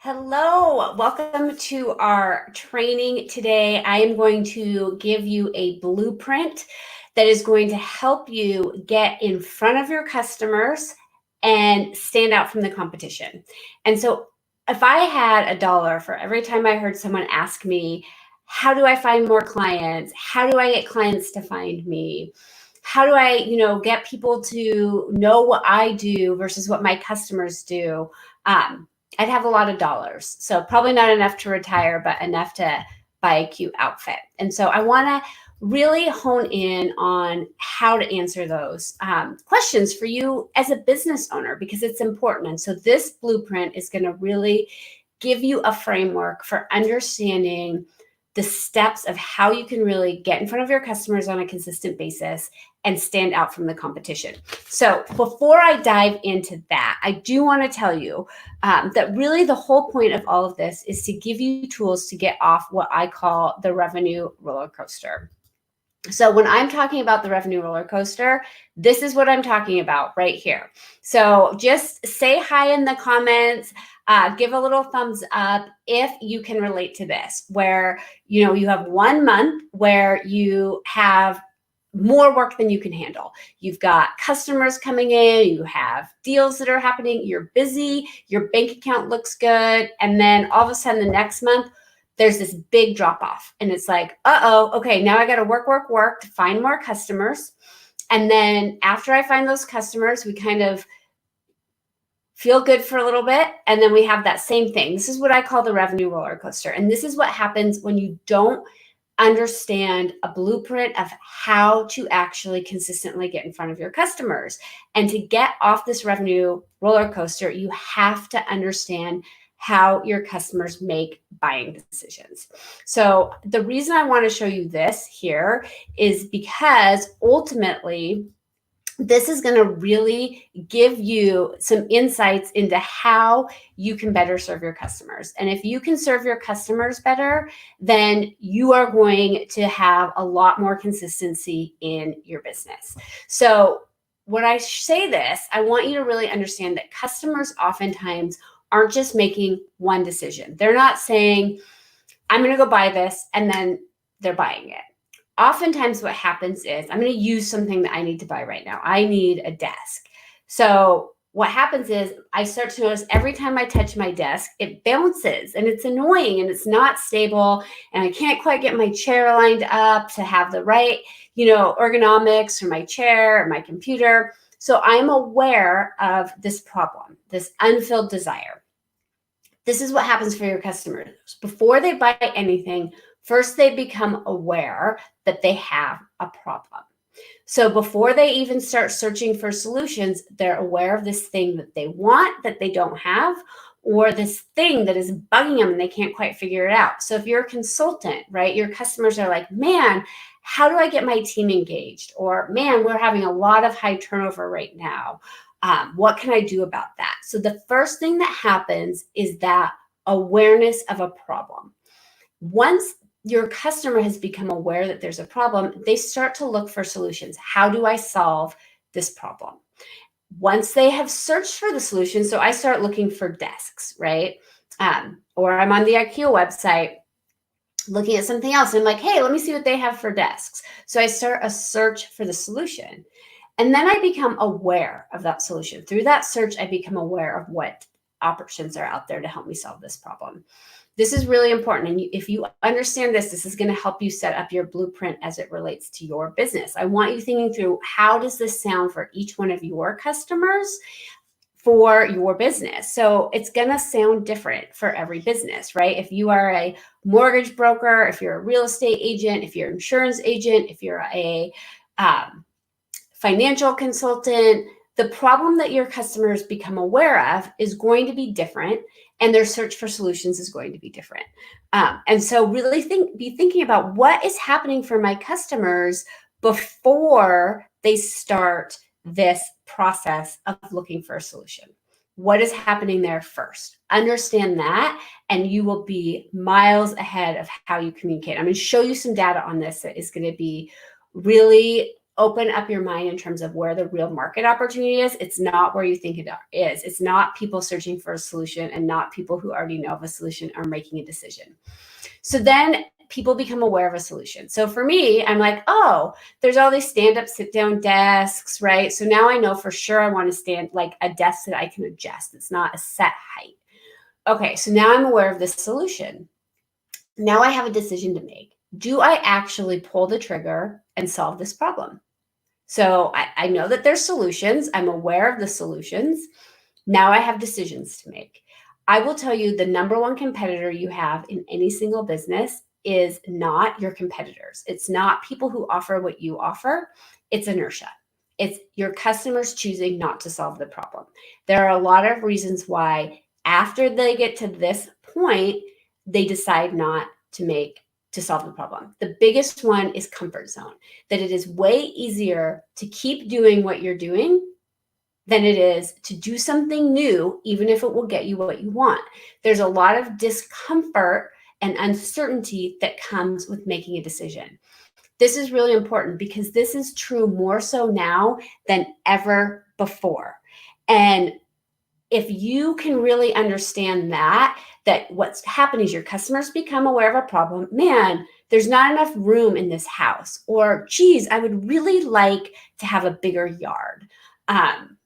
Hello, welcome to our training today. I am going to give you a blueprint that is going to help you get in front of your customers and stand out from the competition. And so if I had $1 for every time I heard someone ask me, how do I find more clients? How do I get clients to find me? How do I, get people to know what I do versus what my customers do? I'd have a lot of dollars. So probably not enough to retire, but enough to buy a cute outfit. And so I want to really hone in on how to answer those questions for you as a business owner, because it's important. And so this blueprint is going to really give you a framework for understanding the steps of how you can really get in front of your customers on a consistent basis and stand out from the competition. So before I dive into that, I do want to tell you that really the whole point of all of this is to give you tools to get off what I call the revenue roller coaster. So when I'm talking about the revenue roller coaster, this is what I'm talking about right here. So just say hi in the comments, give a little thumbs up if you can relate to this, where you have 1 month where you have more work than you can handle. You've got customers coming in, you have deals that are happening, you're busy, your bank account looks good, and then all of a sudden the next month, there's this big drop off. And it's like, okay, now I got to work to find more customers. And then after I find those customers, we kind of feel good for a little bit. And then we have that same thing. This is what I call the revenue roller coaster. And this is what happens when you don't understand a blueprint of how to actually consistently get in front of your customers. And to get off this revenue roller coaster, you have to understand how your customers make buying decisions. So the reason I want to show you this here is because ultimately, this is going to really give you some insights into how you can better serve your customers. And if you can serve your customers better, then you are going to have a lot more consistency in your business. So when I say this, I want you to really understand that customers oftentimes aren't just making one decision. They're not saying, I'm going to go buy this, and then they're buying it. Oftentimes what happens is, I'm going to use something that I need to buy right now. I need a desk. So what happens is I start to notice every time I touch my desk, it bounces and it's annoying and it's not stable. And I can't quite get my chair lined up to have the right, ergonomics for my chair or my computer. So I'm aware of this problem, this unfilled desire. This is what happens for your customers. Before they buy anything, first they become aware that they have a problem. So before they even start searching for solutions, they're aware of this thing that they want that they don't have, or this thing that is bugging them and they can't quite figure it out. So if you're a consultant, right, your customers are like, man, how do I get my team engaged? Or man, we're having a lot of high turnover right now. What can I do about that? So the first thing that happens is that awareness of a problem. Once your customer has become aware that there's a problem, they start to look for solutions. How do I solve this problem? Once they have searched for the solution, so I start looking for desks, right? Or I'm on the IKEA website looking at something else. And I'm like, hey, let me see what they have for desks. So I start a search for the solution. And then I become aware of that solution. Through that search, I become aware of what options are out there to help me solve this problem. This is really important. And if you understand this, this is going to help you set up your blueprint as it relates to your business. I want you thinking through, how does this sound for each one of your customers for your business? So it's going to sound different for every business, right? If you are a mortgage broker, if you're a real estate agent, if you're an insurance agent, if you're a financial consultant, the problem that your customers become aware of is going to be different, and their search for solutions is going to be different. And so really be thinking about what is happening for my customers before they start this process of looking for a solution. What is happening there first? Understand that, and you will be miles ahead of how you communicate. I'm going to show you some data on this that is going to be really open up your mind in terms of where the real market opportunity is. It's not where you think it is. It's not people searching for a solution and not people who already know of a solution are making a decision. So then people become aware of a solution. So for me, I'm like, oh, there's all these stand-up, sit-down desks, right? So now I know for sure I want to stand like a desk that I can adjust. It's not a set height. Okay, so now I'm aware of this solution. Now I have a decision to make. Do I actually pull the trigger and solve this problem? So I know that there's solutions. I'm aware of the solutions. Now I have decisions to make. I will tell you the number one competitor you have in any single business is not your competitors. It's not people who offer what you offer. It's inertia. It's your customers choosing not to solve the problem. There are a lot of reasons why after they get to this point, they decide not to solve the problem. The biggest one is comfort zone, that it is way easier to keep doing what you're doing than it is to do something new, even if it will get you what you want. There's a lot of discomfort and uncertainty that comes with making a decision. This is really important because this is true more so now than ever before. And if you can really understand that what's happening is your customers become aware of a problem. Man, there's not enough room in this house. Or, geez, I would really like to have a bigger yard. I'm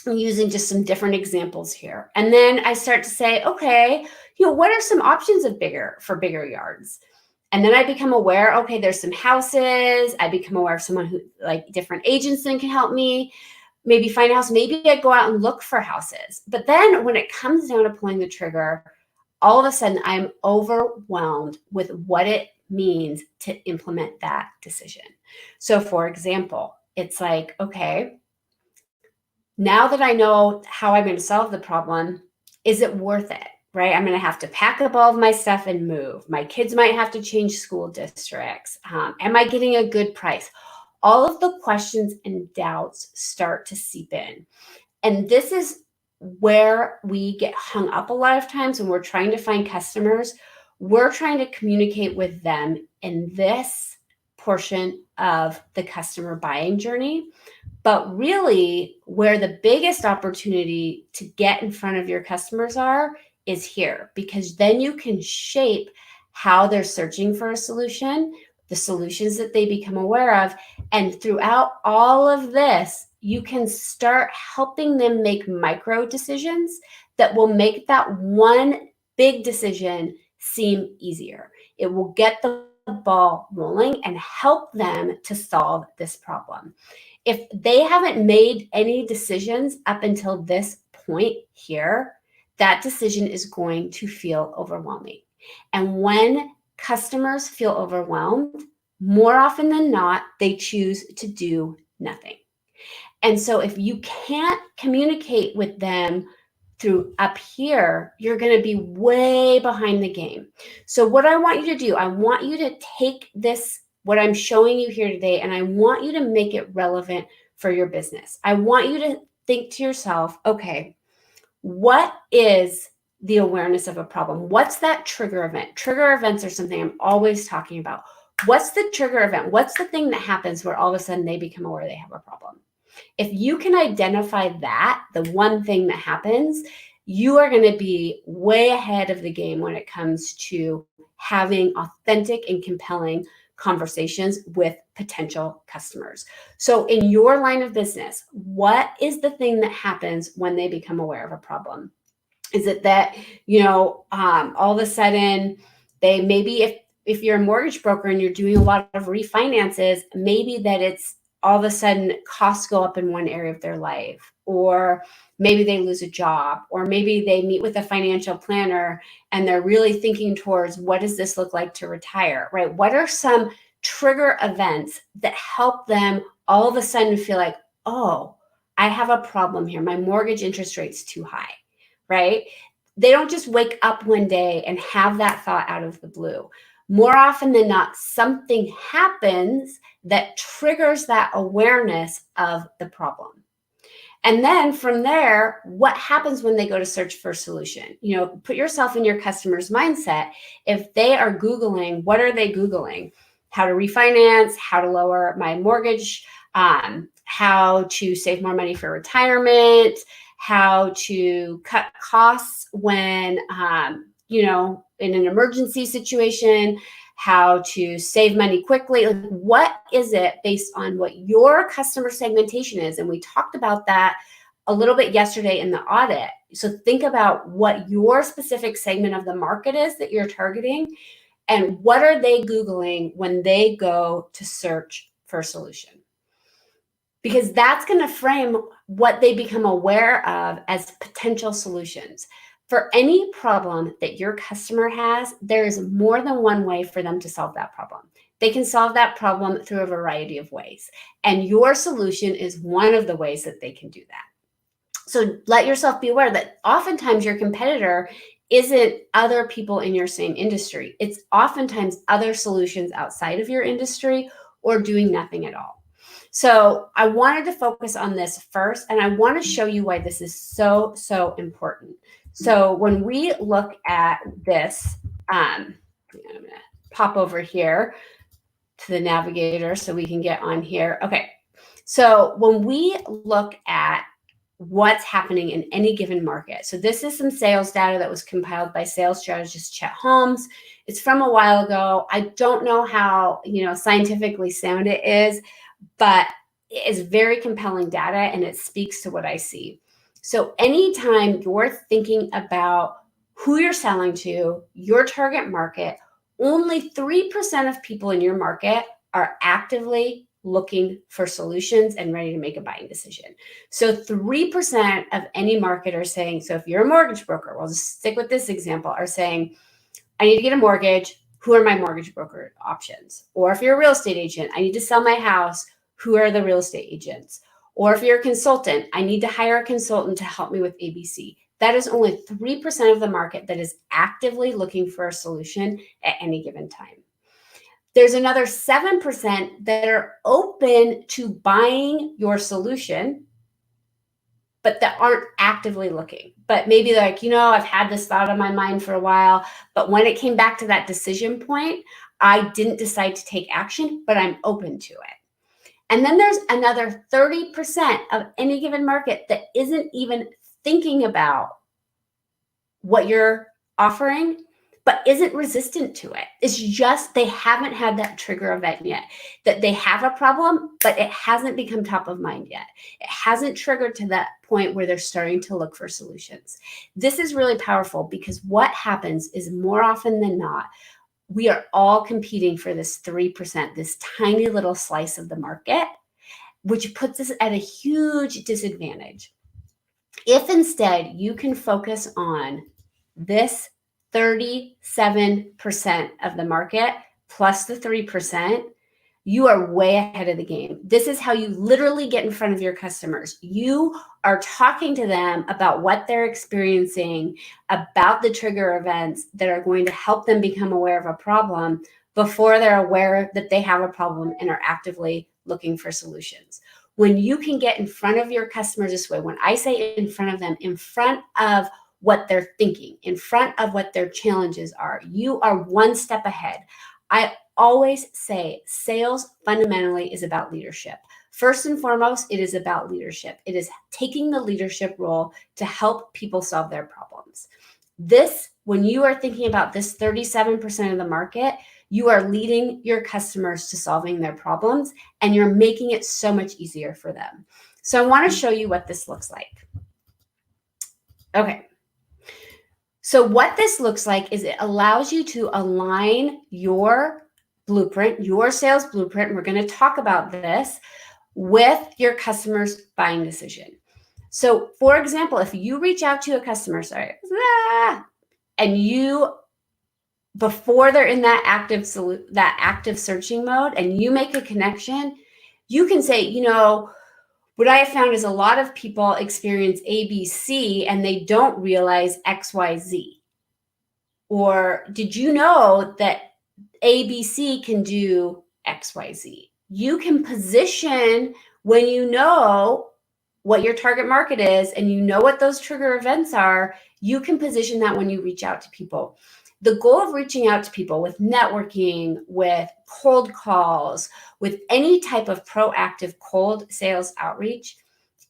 using just some different examples here. And then I start to say, okay, what are some options of bigger yards? And then I become aware, okay, there's some houses. I become aware of someone who, like, different agents that can help me. Maybe find a house. Maybe I go out and look for houses. But then when it comes down to pulling the trigger, all of a sudden I'm overwhelmed with what it means to implement that decision. So for example, it's like, okay, now that I know how I'm going to solve the problem, is it worth it? Right? I'm going to have to pack up all of my stuff and move. My kids might have to change school districts. Am I getting a good price? All of the questions and doubts start to seep in. And this is where we get hung up a lot of times when we're trying to find customers. We're trying to communicate with them in this portion of the customer buying journey. But really, where the biggest opportunity to get in front of your customers is here, because then you can shape how they're searching for a solution, the solutions that they become aware of. And throughout all of this, you can start helping them make micro decisions that will make that one big decision seem easier. It will get the ball rolling and help them to solve this problem. If they haven't made any decisions up until this point here, that decision is going to feel overwhelming. And when customers feel overwhelmed, more often than not, they choose to do nothing. And so if you can't communicate with them through up here, you're going to be way behind the game. So what I want you to do, I want you to take this, what I'm showing you here today, and I want you to make it relevant for your business. I want you to think to yourself, okay, what is the awareness of a problem? What's that trigger event? Trigger events are something I'm always talking about. What's the trigger event? What's the thing that happens where all of a sudden they become aware they have a problem? If you can identify that, the one thing that happens, you are going to be way ahead of the game when it comes to having authentic and compelling conversations with potential customers. So in your line of business, what is the thing that happens when they become aware of a problem? Is it that, all of a sudden they maybe, if you're a mortgage broker and you're doing a lot of refinances, maybe that it's all of a sudden costs go up in one area of their life, or maybe they lose a job, or maybe they meet with a financial planner and they're really thinking towards, what does this look like to retire, right? What are some trigger events that help them all of a sudden feel like, oh, I have a problem here. My mortgage interest rate's too high, right? They don't just wake up one day and have that thought out of the blue. More often than not, something happens that triggers that awareness of the problem. And then from there, what happens when they go to search for a solution? Put yourself in your customer's mindset. If they are Googling, what are they Googling? How to refinance, how to lower my mortgage how to save more money for retirement, how to cut costs when, in an emergency situation, how to save money quickly. Like, what is it based on what your customer segmentation is? And we talked about that a little bit yesterday in the audit. So think about what your specific segment of the market is that you're targeting, and what are they Googling when they go to search for a solution? Because that's going to frame what they become aware of as potential solutions. For any problem that your customer has, there is more than one way for them to solve that problem. They can solve that problem through a variety of ways, and your solution is one of the ways that they can do that. So let yourself be aware that oftentimes your competitor isn't other people in your same industry. It's oftentimes other solutions outside of your industry or doing nothing at all. So I wanted to focus on this first, and I want to show you why this is so, so important. So when we look at this, I'm going to pop over here to the navigator so we can get on here. Okay, so when we look at what's happening in any given market. So this is some sales data that was compiled by sales strategist Chet Holmes. It's from a while ago. I don't know how, scientifically sound it is, but it is very compelling data, and it speaks to what I see. So anytime you're thinking about who you're selling to, your target market, only 3% of people in your market are actively looking for solutions and ready to make a buying decision. So 3% of any marketer saying, so if you're a mortgage broker, we'll just stick with this example, are saying, I need to get a mortgage. Who are my mortgage broker options? Or if you're a real estate agent, I need to sell my house. Who are the real estate agents? Or if you're a consultant, I need to hire a consultant to help me with ABC. That is only 3% of the market that is actively looking for a solution at any given time. There's another 7% that are open to buying your solution, but that aren't actively looking. But maybe like, I've had this thought on my mind for a while, but when it came back to that decision point, I didn't decide to take action, but I'm open to it. And then there's another 30% of any given market that isn't even thinking about what you're offering, but isn't resistant to it. It's just they haven't had that trigger event yet, that they have a problem, but it hasn't become top of mind yet. It hasn't triggered to that point where they're starting to look for solutions. This is really powerful because what happens is more often than not, we are all competing for this 3%, this tiny little slice of the market, which puts us at a huge disadvantage. If instead you can focus on this 37% of the market plus the 3%, you are way ahead of the game. This is how you literally get in front of your customers. You are talking to them about what they're experiencing, about the trigger events that are going to help them become aware of a problem before they're aware that they have a problem and are actively looking for solutions. When you can get in front of your customers this way, when I say in front of them, in front of what they're thinking, in front of what their challenges are, you are one step ahead. I always say sales fundamentally is about leadership. First and foremost, it is about leadership. It is taking the leadership role to help people solve their problems. This, when you are thinking about this 37% of the market, you are leading your customers to solving their problems, and you're making it so much easier for them. So I want to show you what this looks like. Okay. So what this looks like is it allows you to align your blueprint, your sales blueprint, we're going to talk about this, with your customer's buying decision. So for example, if you reach out to a customer, and you, before they're in that active searching mode, and you make a connection, you can say, what I have found is a lot of people experience ABC and they don't realize XYZ. Or did you know that ABC can do XYZ? You can position when you know what your target market is and you know what those trigger events are, you can position that when you reach out to people. The goal of reaching out to people with networking, with cold calls, with any type of proactive cold sales outreach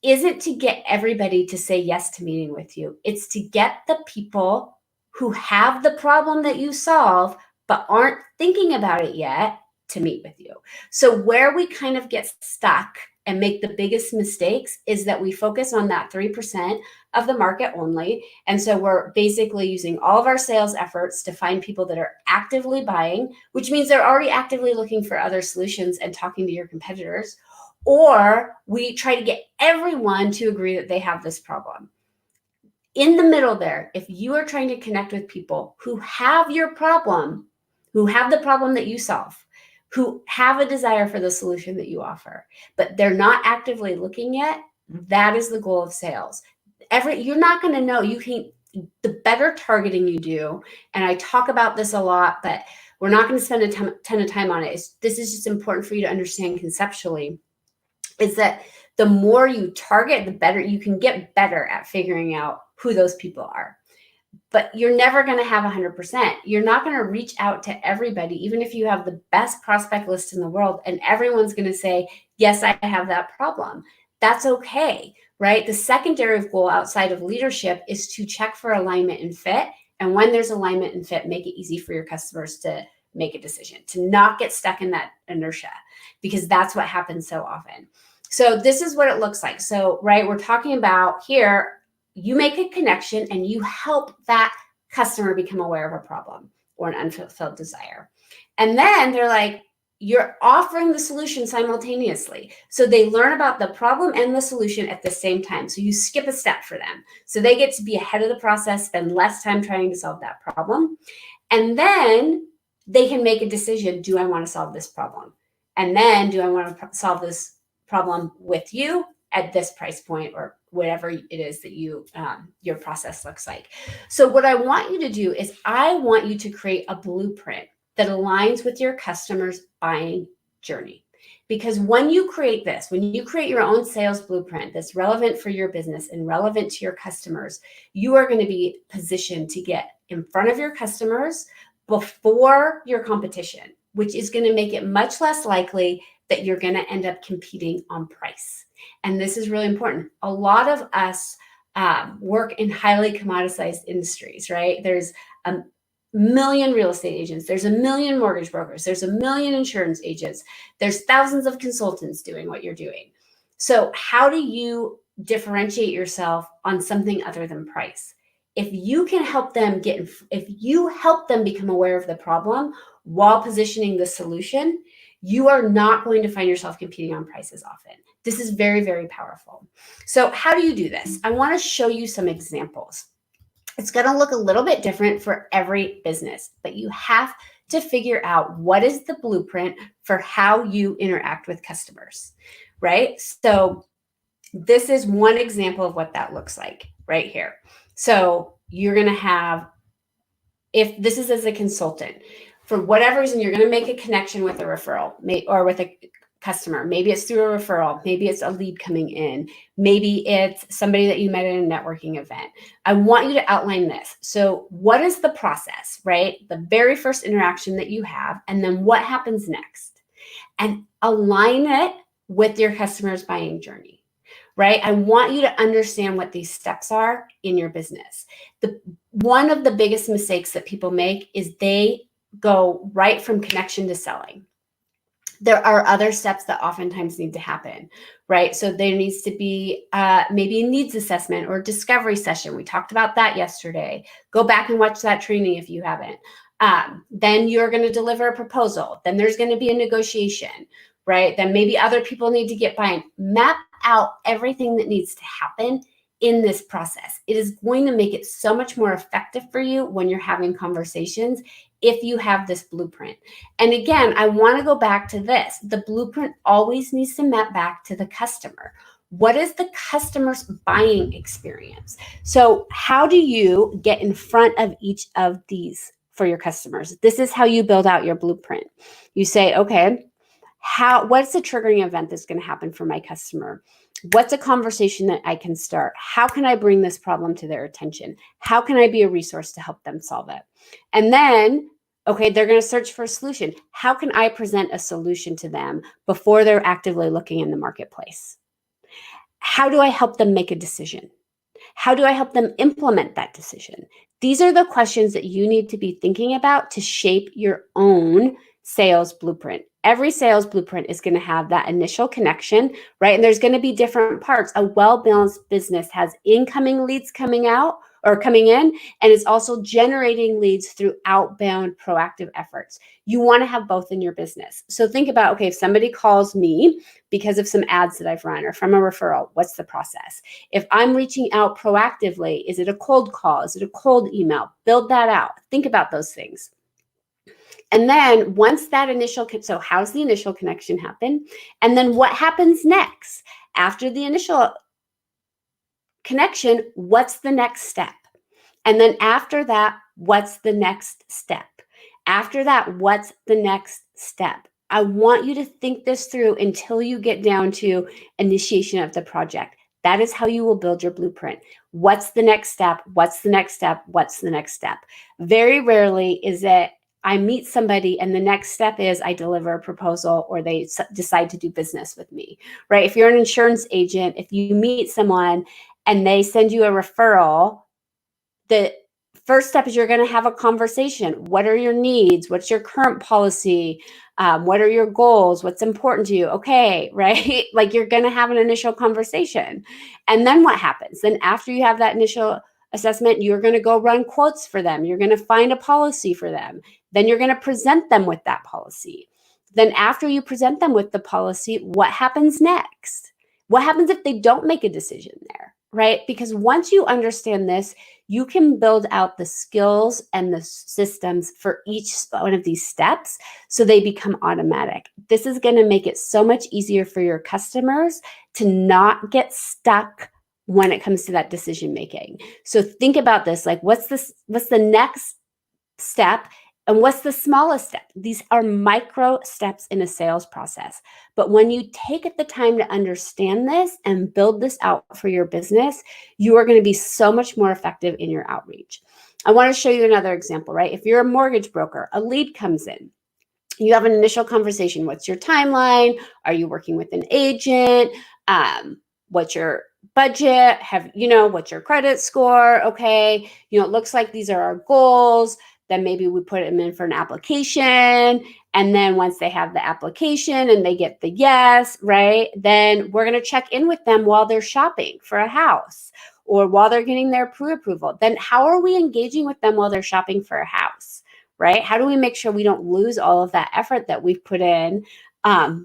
isn't to get everybody to say yes to meeting with you. It's to get the people who have the problem that you solve but aren't thinking about it yet to meet with you. So where we kind of get stuck and make the biggest mistakes is that we focus on that 3% of the market only. And so we're basically using all of our sales efforts to find people that are actively buying, which means they're already actively looking for other solutions and talking to your competitors. Or we try to get everyone to agree that they have this problem. In the middle there, if you are trying to connect with people who have your problem, who have the problem that you solve, who have a desire for the solution that you offer, but they're not actively looking yet, that is the goal of sales. You're not going to know. The better targeting you do, and I talk about this a lot, but we're not going to spend a ton of time on it. This is just important for you to understand conceptually, is that the more you target, the better you can get better at figuring out who those people are. But you're never going to have 100%. You're not going to reach out to everybody, even if you have the best prospect list in the world, and everyone's going to say, yes, I have that problem. That's okay, right? The secondary goal outside of leadership is to check for alignment and fit. And when there's alignment and fit, make it easy for your customers to make a decision, to not get stuck in that inertia, because that's what happens so often. So this is what it looks like. So, right, we're talking about here, you make a connection and you help that customer become aware of a problem or an unfulfilled desire. And then they're like, you're offering the solution simultaneously. So they learn about the problem and the solution at the same time. So you skip a step for them. So they get to be ahead of the process, spend less time trying to solve that problem. And then they can make a decision. Do I want to solve this problem? And then do I want to solve this problem with you at this price point, or whatever it is that your process looks like. So what I want you to do is I want you to create a blueprint that aligns with your customer's buying journey. Because when you create this, when you create your own sales blueprint that's relevant for your business and relevant to your customers, you are going to be positioned to get in front of your customers before your competition, which is going to make it much less likely that you're going to end up competing on price. And this is really important. A lot of us work in highly commoditized industries, right? There's a million real estate agents. There's a million mortgage brokers. There's a million insurance agents. There's thousands of consultants doing what you're doing. So how do you differentiate yourself on something other than price? If you can help them become aware of the problem while positioning the solution, you are not going to find yourself competing on price as often. This is very, very powerful. So how do you do this? I want to show you some examples. It's going to look a little bit different for every business, but you have to figure out what is the blueprint for how you interact with customers, right? So this is one example of what that looks like right here. So you're going to have, if this is as a consultant, for whatever reason, you're going to make a connection with a referral or with a customer. Maybe it's through a referral. Maybe it's a lead coming in. Maybe it's somebody that you met at a networking event. I want you to outline this. So what is the process, right? The very first interaction that you have, and then what happens next? And align it with your customer's buying journey, right? I want you to understand what these steps are in your business. One of the biggest mistakes that people make is they go right from connection to selling. There are other steps that oftentimes need to happen, right? So there needs to be maybe a needs assessment or discovery session. We talked about that yesterday. Go back and watch that training if you haven't. Then you're going to deliver a proposal. Then there's going to be a negotiation, right? Then maybe other people need to get buy-in. Map out everything that needs to happen in this process. It is going to make it so much more effective for you when you're having conversations if you have this blueprint. And again, I want to go back to this. The blueprint always needs to map back to the customer. What is the customer's buying experience? So how do you get in front of each of these for your customers? This is how you build out your blueprint. You say, okay, what's the triggering event that's going to happen for my customer? What's a conversation that I can start? How can I bring this problem to their attention? How can I be a resource to help them solve it? And then, okay, they're going to search for a solution. How can I present a solution to them before they're actively looking in the marketplace? How do I help them make a decision? How do I help them implement that decision? These are the questions that you need to be thinking about to shape your own sales blueprint. Every sales blueprint is going to have that initial connection, right? And there's going to be different parts. A well-balanced business has incoming leads coming out or coming in, and it's also generating leads through outbound proactive efforts. You want to have both in your business. So think about, okay, if somebody calls me because of some ads that I've run or from a referral, what's the process? If I'm reaching out proactively, is it a cold call? Is it a cold email? Build that out. Think about those things. And then once that initial, so how's the initial connection happen? And then what happens next? After the initial connection, what's the next step? And then after that, what's the next step? After that, what's the next step? I want you to think this through until you get down to initiation of the project. That is how you will build your blueprint. What's the next step? What's the next step? What's the next step? Very rarely is it I meet somebody and the next step is I deliver a proposal or they decide to do business with me, right? If you're an insurance agent, if you meet someone and they send you a referral, the first step is you're going to have a conversation. What are your needs? What's your current policy? What are your goals? What's important to you? Okay, right? Like you're going to have an initial conversation. And then what happens? Then after you have that initial assessment, you're going to go run quotes for them. You're going to find a policy for them. Then you're going to present them with that policy. Then after you present them with the policy, what happens next? What happens if they don't make a decision there, right? Because once you understand this, you can build out the skills and the systems for each one of these steps so they become automatic. This is going to make it so much easier for your customers to not get stuck when it comes to that decision making. So think about this, like what's the next step and what's the smallest step? These are micro steps in a sales process. But when you take the time to understand this and build this out for your business, you are going to be so much more effective in your outreach. I want to show you another example, right? If you're a mortgage broker, a lead comes in. You have an initial conversation. What's your timeline? Are you working with an agent? What's your budget? What's your credit score? Okay. It looks like these are our goals. Then maybe we put them in for an application. And then once they have the application and they get the yes, right? Then we're going to check in with them while they're shopping for a house or while they're getting their pre-approval. Then how are we engaging with them while they're shopping for a house, right? How do we make sure we don't lose all of that effort that we've put in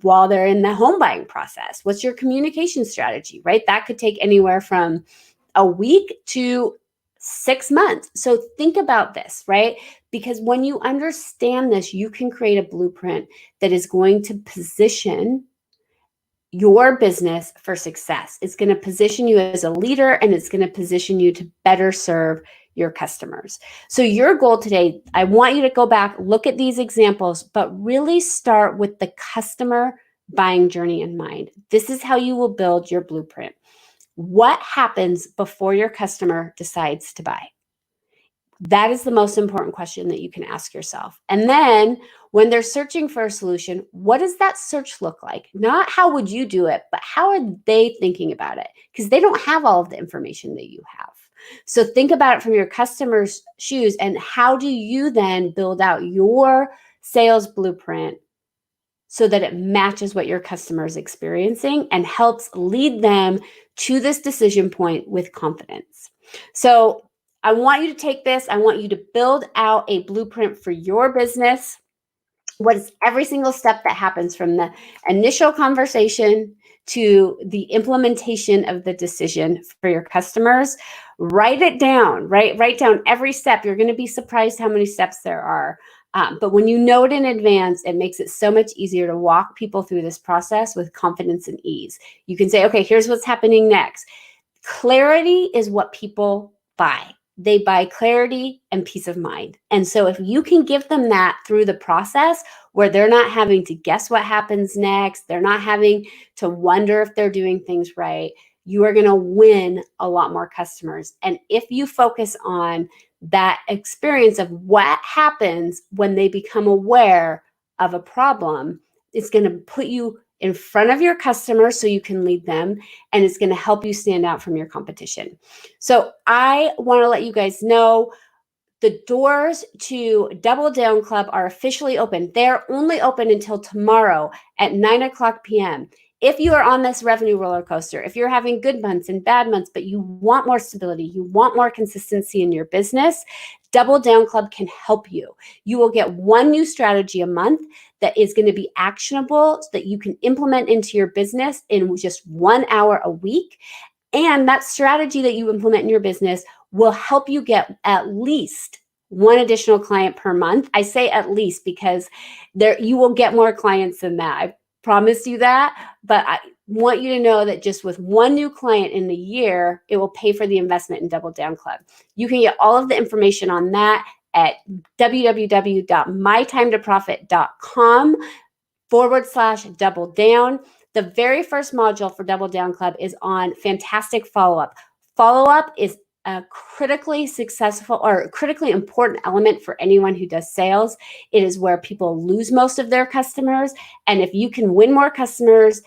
while they're in the home buying process? What's your communication strategy, right? That could take anywhere from a week to 6 months. So think about this, right? Because when you understand this, you can create a blueprint that is going to position your business for success. It's going to position you as a leader and it's going to position you to better serve your customers. So your goal today, I want you to go back, look at these examples, but really start with the customer buying journey in mind. This is how you will build your blueprint. What happens before your customer decides to buy? That is the most important question that you can ask yourself. And then when they're searching for a solution, what does that search look like? Not how would you do it, but how are they thinking about it? Because they don't have all of the information that you have. So think about it from your customer's shoes and how do you then build out your sales blueprint so that it matches what your customer is experiencing and helps lead them to this decision point with confidence. So I want you to take this. I want you to build out a blueprint for your business. What is every single step that happens from the initial conversation to the implementation of the decision for your customers? Write it down, right? Write down every step. You're going to be surprised how many steps there are. But when you know it in advance, it makes it so much easier to walk people through this process with confidence and ease. You can say, okay, here's what's happening next. Clarity is what people buy. they buy clarity and peace of mind. And so if you can give them that through the process where they're not having to guess what happens next, they're not having to wonder if they're doing things right, you are going to win a lot more customers. And if you focus on that experience of what happens when they become aware of a problem, it's going to put you in front of your customers so you can lead them, and it's going to help you stand out from your competition. So I want to let you guys know the doors to Double Down Club are officially open. They're only open until tomorrow at 9:00 p.m. If you are on this revenue roller coaster, if you're having good months and bad months, but you want more stability, you want more consistency in your business, Double Down Club can help you. You will get one new strategy a month that is going to be actionable so that you can implement into your business in just 1 hour a week. And that strategy that you implement in your business will help you get at least one additional client per month. I say at least because you will get more clients than that. I promise you that. But I want you to know that just with one new client in the year, it will pay for the investment in Double Down Club. You can get all of the information on that at www.mytimetoprofit.com/double down. The very first module for Double Down Club is on fantastic follow-up. Follow-up is a critically successful or critically important element for anyone who does sales. It is where people lose most of their customers. And if you can win more customers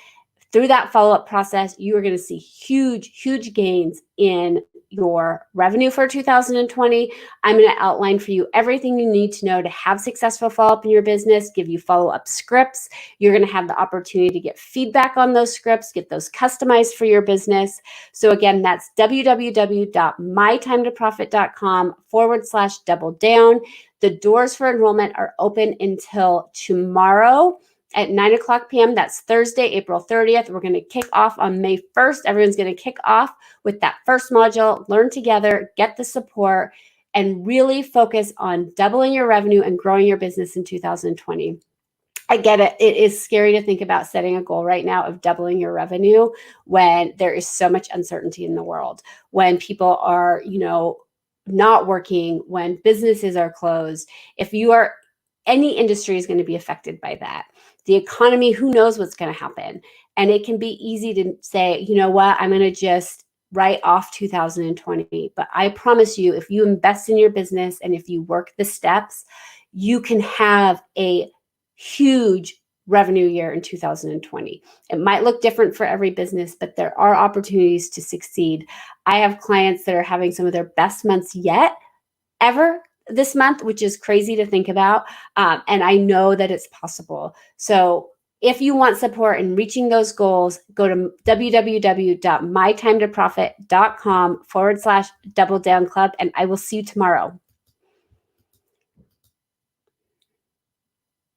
through that follow-up process, you are going to see huge gains in your revenue for 2020. I'm going to outline for you everything you need to know to have successful follow-up in your business, give you follow-up scripts. You're going to have the opportunity to get feedback on those scripts, get those customized for your business. So again, that's www.mytimetoprofit.com/double down. The doors for enrollment are open until tomorrow at 9:00 p.m. That's Thursday, April 30th. We're going to kick off on May 1st. Everyone's going to kick off with that first module, learn together, get the support, and really focus on doubling your revenue and growing your business in 2020. I get it. It is scary to think about setting a goal right now of doubling your revenue when there is so much uncertainty in the world, when people are, not working, when businesses are closed. If you are, any industry is going to be affected by that. The economy, who knows what's going to happen? And it can be easy to say, you know what, I'm going to just write off 2020. But I promise you, if you invest in your business and if you work the steps, you can have a huge revenue year in 2020. It might look different for every business, but there are opportunities to succeed. I have clients that are having some of their best months yet ever this month, which is crazy to think about. And I know that it's possible. So if you want support in reaching those goals, go to www.mytimetoprofit.com/double down club, and I will see you tomorrow.